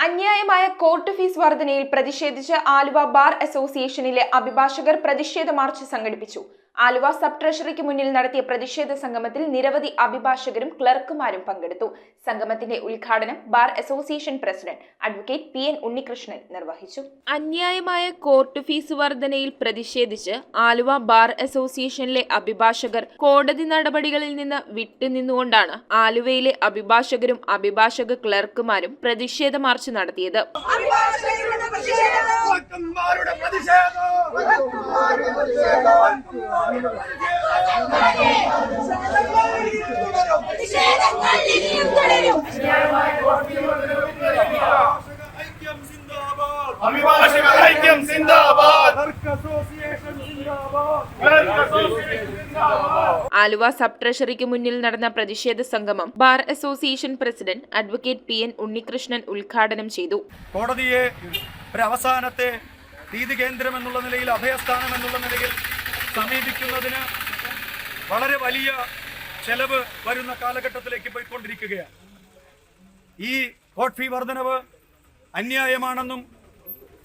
അന്യായമായ court fees വർധനയിൽ പ്രതിഷേധിച്ച് Aluva bar അസോസിയേഷനിലെ അഭിഭാഷകർ പ്രതിഷേധ മാർച്ച് സംഘടിപ്പിച്ചു. ആലുവ സബ് ട്രഷറിക്ക് മുന്നിൽ നടത്തിയ പ്രതിഷേധ സംഗമത്തിൽ നിരവധി അഭിഭാഷകരും ക്ലർക്കുമാരും പങ്കെടുത്തു. സംഗമത്തിന്റെ ഉദ്ഘാടനം bar association president advocate P N. Unnikrishnan നിർവഹിച്ചു. അന്യായമായ കോർട്ട് ഫീസ് വർധനയിൽ പ്രതിഷേധിച്ച് ആലുവ ബാർ അസോസിയേഷനിലെ അഭിഭാഷകർ കോടതി നടപടികളിൽ നിന്ന് വിട്ടുനിന്നുകൊണ്ടാണ് ആലുവയിലെ അഭിഭാഷകരും അഭിഭാഷക ക്ലർക്കുമാരും പ്രതിഷേധ മാർച്ച് നടത്തിയത്. ആലുവ സബ് ട്രഷറിക്ക് മുന്നിൽ നടന്ന പ്രതിഷേധ സംഗമം bar association president advocate P N. Unnikrishnan ഉദ്ഘാടനം ചെയ്തു. കോടതിയെ ഒരു അവസാനത്തെ നീതി കേന്ദ്രം എന്നുള്ള നിലയിൽ, അഭയസ്ഥാനം എന്നുള്ള നിലയിൽ സമീപിക്കുന്നതിന് വളരെ വലിയ ചെലവ് വരുന്ന കാലഘട്ടത്തിലേക്ക് പോയിക്കൊണ്ടിരിക്കുകയാണ്. ഈ കോർട്ട് ഫീ വർധനവ് അന്യായമാണെന്നും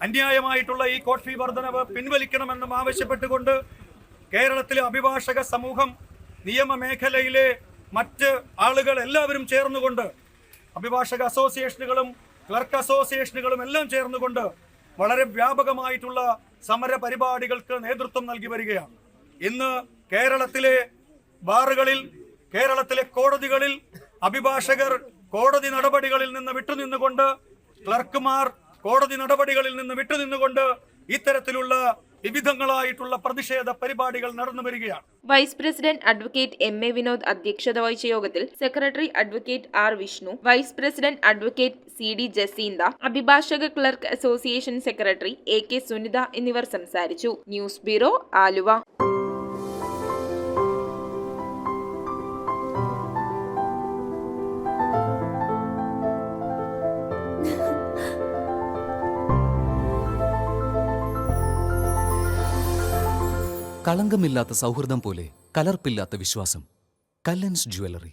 അന്യായമായിട്ടുള്ള ഈ കോർട്ട് ഫീ വർധനവ് പിൻവലിക്കണമെന്നും ആവശ്യപ്പെട്ടുകൊണ്ട് കേരളത്തിലെ അഭിഭാഷക സമൂഹം, നിയമമേഖലയിലെ മറ്റ് ആളുകൾ എല്ലാവരും ചേർന്നുകൊണ്ട്, അഭിഭാഷക അസോസിയേഷനുകളും ക്ലർക്ക് അസോസിയേഷനുകളും എല്ലാം ചേർന്നുകൊണ്ട് വളരെ വ്യാപകമായിട്ടുള്ള സമര പരിപാടികൾക്ക് നേതൃത്വം നൽകി വരികയാണ്. ഇന്ന് കേരളത്തിലെ ബാറുകളിൽ, കേരളത്തിലെ കോടതികളിൽ അഭിഭാഷകർ കോടതി നടപടികളിൽ നിന്ന് വിട്ടുനിന്നുകൊണ്ട്, ക്ലർക്കുമാർ കോടതി നടപടികളിൽ നിന്ന് വിട്ടുനിന്നുകൊണ്ട് ഇത്തരത്തിലുള്ള വിവിധങ്ങളായിട്ടുള്ള പ്രതിഷേധ പരിപാടികൾ നടന്നു വരികയാണ്. Vice president advocate M A. Vinod അധ്യക്ഷത വഹിച്ച യോഗത്തിൽ secretary advocate R. Vishnu, vice president advocate C D. Jaseentha, അഭിഭാഷക clerk association secretary A K. Sunitha എന്നിവർ സംസാരിച്ചു. News bureau, Aluva. കളങ്കമില്ലാത്ത സൗഹൃദം പോലെ കലർപ്പില്ലാത്ത വിശ്വാസം. കല്ലൻസ് ജ്വല്ലറി.